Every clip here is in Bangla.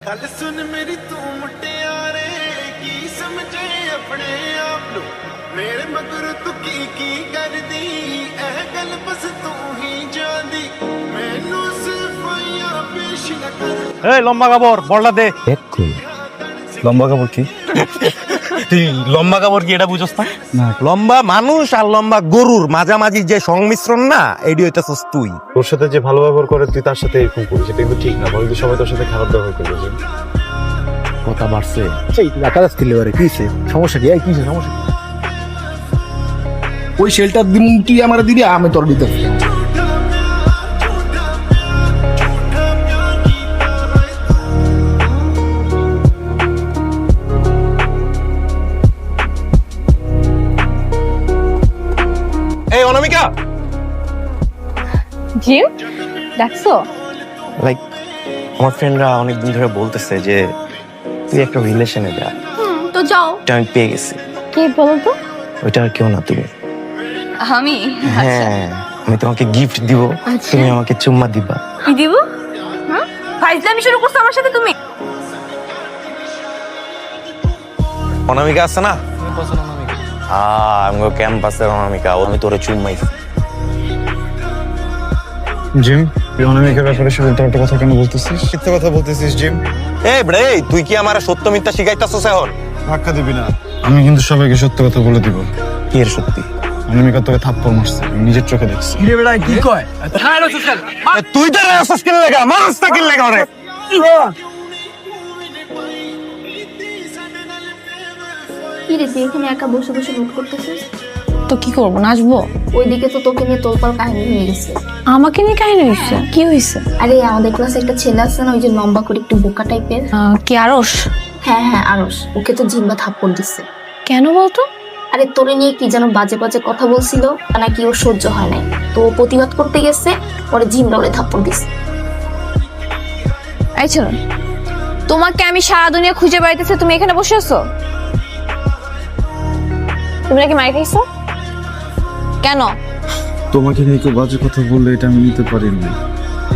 गल सुन मेरी तू मुटियारे की समझे अपने आप नु मेरे मगर तू की कर दी एह गल बस तू ही जानी मैनू सिफाइयां पेश न कर এই লম্বা কাপড় বড়লা দে লম্বা কাপড় কি? তুই লম্বা কাপড় কি এটা বুঝছ না? লম্বা মানুষ আর লম্বা গরুর মাঝামাঝি যে সংমিশ্রণ না এডি হইতাছস তুই। তোর সাথে যে ভালো ব্যবহার করে তুই তার সাথে এরকম করিস, এটা কিন্তু ঠিক না। বল তুই সবাই তোর সাথে খারাপ ব্যবহার করবে। কথা বাড়ছে সেই টাকা দিলে পারে কি সমস্যা কি? এই কি সমস্যা? ওই শেলটার দিনটি আমার দিদি আমি তোর দিতে এই অনামিকা জিম ডাকছো? লাইক আমার ফ্রেন্ডরা অনেকদিন ধরে বলতেছে যে তুই একটা রিলেশনে যা। তো যাও। এটা আমি পেয়ে গেছি। কে বলো তো? ওইটা আর কেউ না, তুমি। আমি? হ্যাঁ, আমি তোমাকে গিফট দিব, আচ্ছা। তুমি আমাকে চুম্মা দিবা। কি দিব? হ্যাঁ ফাইজলামি শুরু করছো আমার সাথে তুমি? অনামিকা আছে না? আমগো ক্যাম্পাসের অনামিকা, আমি তোরে চুম্মাই। জিম, তুই অনামিকার ব্যাপারে শুধু একটা কথা কেন বলতেছিস? মিথ্যা কথা বলতেছিস জিম। এই bre, তুই কি আমারে সত্য মিথ্যা শিখাইতাছস এখন? ধাক্কা দিবি না। আমি কিন্তু সবাইকে সত্য কথা বলে দিব। কি এর সত্যি? অনামিকা তোকে থাপ্পড় মারছে, আমি নিজের চোখে দেখছি। রে বেটা কি কয়? তুই তো রাস্তা কিনে লাগা, মাস্তা কিনে লাগা রে। কি রে তুই এখানে একা বসে বসে নোট করতেছিস? তো কি করবো, নাচবো? ওইদিকে তো তোকে নিয়ে তোলপাড় কাহিনী হয়ে গেছে। আমাকে নিয়ে কাহিনী হয়েছে? কি হয়েছে? আরে আমাদের ক্লাসে একটা ছেলে আছে না, ওই যে লম্বা করে একটু বোকা টাইপের। কি আরস? হ্যাঁ হ্যাঁ আরস, ওকে তো জিম্বা থাপ্পড় দিচ্ছে। কেন বলতো? আরে তোরে নিয়ে কি যেন বাজে বাজে কথা বলছিল, নাকি ওর সহ্য হয় নাই, তো ও প্রতিবাদ করতে গেছে, পরে জিম্বা ওরে থাপ্পড় দিচ্ছে। এই ছিল, তোমাকে আমি সারা দুনিয়া খুঁজে বেড়াইতেছি, তুমি এখানে বসে আছো? তুমি নাকি মাইর খাইছো? কেন? তোমাকে নিয়ে কেউ বাজে কথা বললে এটা আমি নিতে পারি না।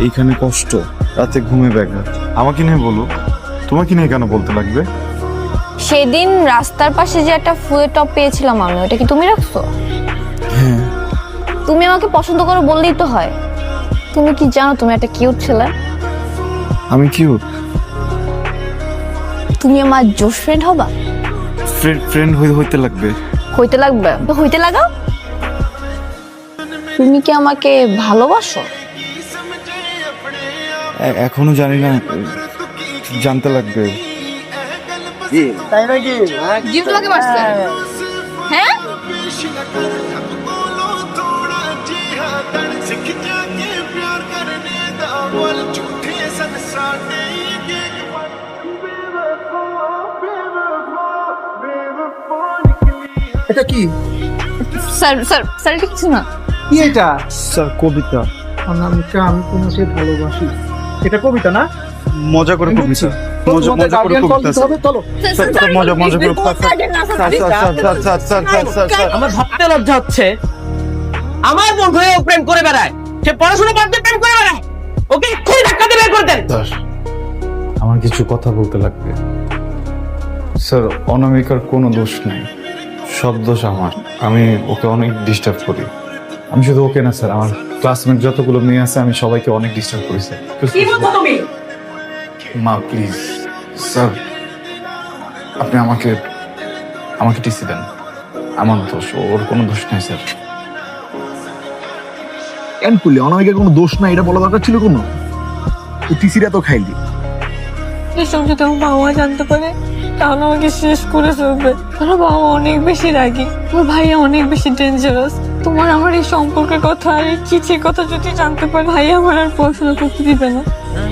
এইখানে কষ্ট, রাতে ঘুমে ব্যাঘাত। আমাকে নিয়ে বলো, তোমাকে নিয়ে কেন বলতে লাগবে? সেদিন রাস্তার পাশে যে একটা ফুলের টপ পেয়েছিলাম আমি, ওটা কি তুমি রাখছো? হ্যাঁ। তুমি আমাকে পছন্দ করো বললেই তো হয়। তুমি কি জানো তুমি একটা কিউট ছেলে? আমি কিউট? তুমি আমার জোশ ফ্রেন্ড হবা? ফ্রেন্ড হইতে লাগবে। হইতে লাগবে তো হইতে লাগাও। তুমি কি আমাকে ভালোবাসো? এখনো জানি না, জানতে লাগবে। তাই নাকি? জিম তোমাকে মারছে? হ্যাঁ पेश न कर अब बोलो थोड़ा जी हाँ तन सीख जाके प्यार करने दा बोल झूठे सन साडे ये बेवफा बेवफा बेवफा निकली এটা কি? স্যার স্যার স্যার এটা কিছু না। কি এটা? স্যার কবিতা। অনামিকা আমি তোমাকে ভালোবাসি। এটা কবিতা না? মজা করে কবিতা। মজা করে কবিতা। চলো। মজা করে আমার ভাবতে লজ্জা হচ্ছে, আমার বন্ধু হয়ে ও প্রেম করে বেড়ায়, সে পড়াশোনা বাদ দিয়ে প্রেম করে বেড়ায়। ওকে এক্ষুনি ধাক্কা দিয়ে বের করে দেন। আমার কিছু কথা বলতে লাগবে। স্যার, অনামিকার কোনো দোষ নেই, সব দোষ আমার। আমি ওকে অনেক ডিস্টার্ব করি। আমি শুধু ওকে না স্যার, আমার ক্লাসমেট যতগুলো মেয়ে আছে আমি সবাইকে অনেক ডিস্টার্ব করি স্যার। কি বলছো তুমি? মা প্লিজ স্যার, আপনি আমাকে টিসি দেন। আমার দোষ, ওর কোনো দোষ নেই স্যার। কেন করলি? অনামিকার কোনো দোষ নাই এটা বলা দরকার ছিল কোনো? তুই টিসিটা তো খাইলি। এসব যদি আমার বাবা মা জানতে পারে তাহলে আমাকে শেষ করে ফেলবে। আমার বাবা মা অনেক বেশি রাগী, আমার ভাইয়া অনেক বেশি ডেঞ্জারাস। তোমার আমার এই সম্পর্কের কথা আর এই চিঠির কথা যদি জানতে পারে, ভাইয়া আমার আর পড়াশোনা করতে দিবে না।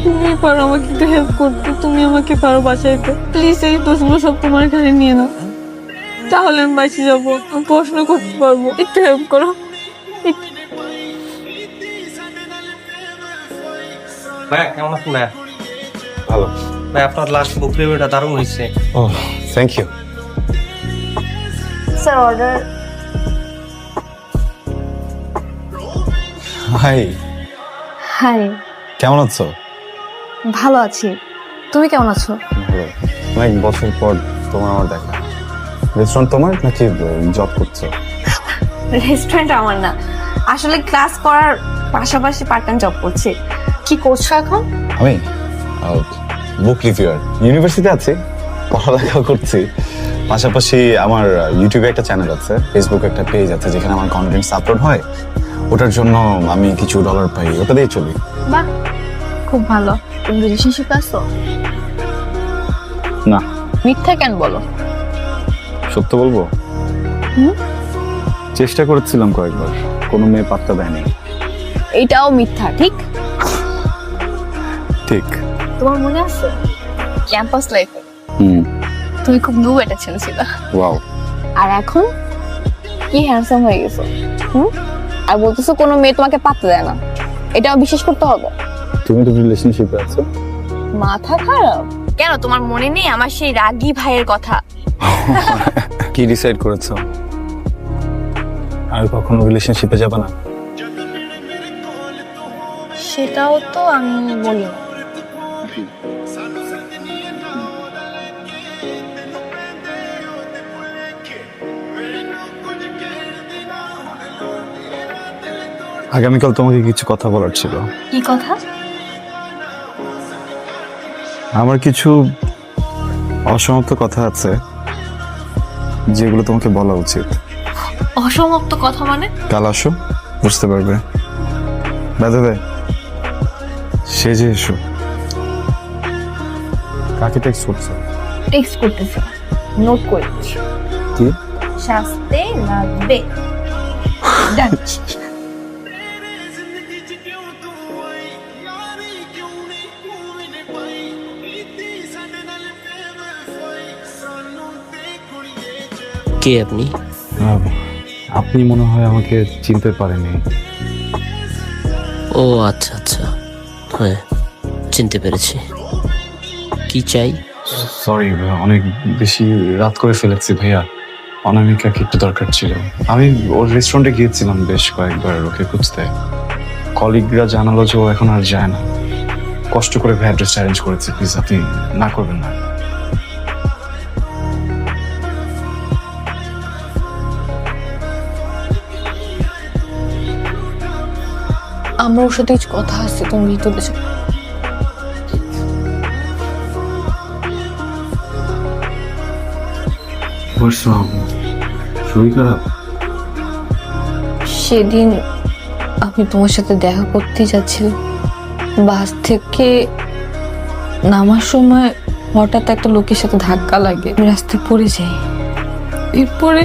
তুমি পারো আমাকে একটু হেল্প করতে, তুমি আমাকে পারো বাঁচাইতে। প্লিজ এই দোষগুলো সব তোমার ঘরে নিয়ে নাও, তাহলে আমি বাঁচে যাবো, আমি পড়াশোনা করতে পারবো। একটু হেল্প করো। ভাই কেমন আছেন ভাই? ভালো। ভাই আপনার লাস্ট বুক রিভিউটা দারুণ হয়েছে। ও thank you. Sir order. Hi, hi, কেমন আছো? ভালো আছি। তুমি কেমন আছো? ভালো। অনেক বছর পর তোমার আমার দেখা। রেস্টুরেন্ট তোমার নাকি জব করছো? রেস্টুরেন্ট আমার না, আসলে ক্লাস করার পাশাপাশি পার্ট টাইম জব করছি। কি করছো এখন? আমি বুক রিভিউয়ার, ইউনিভার্সিটিতে আছি, পড়ালেখা করছি। পাশাপাশি আমার ইউটিউবে একটা চ্যানেল আছে, ফেসবুকে একটা পেজ আছে যেখানে আমার কন্টেন্টস আপলোড হয়। ওটার জন্য আমি কিছু ডলার পাই, ওটা দিয়ে চলি। বাহ, খুব ভালো। তুমি রিলেশনশিপে আছো? না। মিথ্যা কেন বলো? সত্য বলবো, চেষ্টা করেছিলাম কয়েকবার, কোনো মেয়ে পাত্তা দেয়নি। এইটাও মিথ্যা, ঠিক? ঠিক। তোমার মনে আছে ক্যাম্পাস লাইফে তুমি খুব ব্লু একটা ছেলে ছিল, ওয়াও। আর এখন কি হ্যান্ডসাম হয়ে গেছো। আর বলতেছো কোনো মেয়ে তোমাকে পাত্তা দেয় না, এটাও বিশ্বাস করতে হবে? তুমি তো রিলেশনশিপে আছো। মাথা খারাপ কেন? তোমার মনে নেই আমার সেই রাগী ভাইয়ের কথা? কি ডিসাইড করেছো? আর কখনো রিলেশনশিপে যাবে না? সেটাও তো আমি বলি। আগামীকাল তোমাকে কিছু কথা বলার ছিল। কি কথা? আমার কিছু অসমাপ্ত কথা আছে যেগুলো তোমাকে বলা উচিত। অসমাপ্ত কথা মানে? কাল আসো, বুঝতে পারবে। বাদে সেজে এসো। কাকে টেক্সট করছো? টেক্সট করতেছি, নোট করে দিচ্ছি। কি? শাস্তে লাগবে। Done. ਜ਼ਿੰਦਗੀ ਚ ਕਿਉਂ ਤੂੰ ਆਈ ਯਾਰੀ ਕਿਉਂ ਨਹੀਂ ਤੂੰ ਮੈਨੇ ਪਾਈ ਕੀਤੀ ਸਾਡੇ ਨਾਲ ਬੇਵਫਾਈ ਸਾਨੂੰ ਤੇ ਕੁੜੀਏ ਚ কে আপনি? আপনি মনে হয় আমাকে চিনতে পারেনি। ও আচ্ছা আচ্ছা, হ্যাঁ চিনতে পেরেছি। কি চাই? সরি, অনেক বেশি রাত করে ফেলেছি ভাইয়া। অনামিকাকে একটু দরকার ছিল। আমি ওর রেস্টুরেন্টে গিয়েছিলাম বেশ কয়েকবার ওকে খুঁজতে। কলিগরা জানালো যে ও এখন আর যায় না। কষ্ট করে অ্যাড্রেসটা অ্যারেঞ্জ করেছি, প্লিজ আপনি না করবেন না। আমরা ওর সাথে কিছু কথা আছে, তুমি ভিতরে যাও। শরীর খারাপ? সেদিন আমি তোমার সাথে দেখা করতে যাচ্ছিলাম, বাস থেকে নামার সময় হঠাৎ একটা লোকের সাথে ধাক্কা লাগে, আমি রাস্তায় পড়ে যাই। এরপরে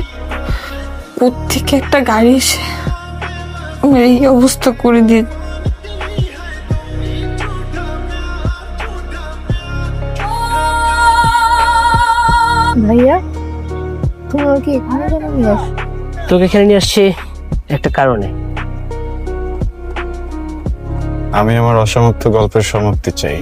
প্রত্যেকে একটা গাড়ি এসে আমার এই অবস্থা করে দিয়ে। ভাইয়া, তুমি ওকে এখানে কেন নিয়ে আসো? তোকে এখানে নিয়ে আসছি একটা কারণে। আমি আমার অসমাপ্ত গল্পের সমাপ্তি চাই।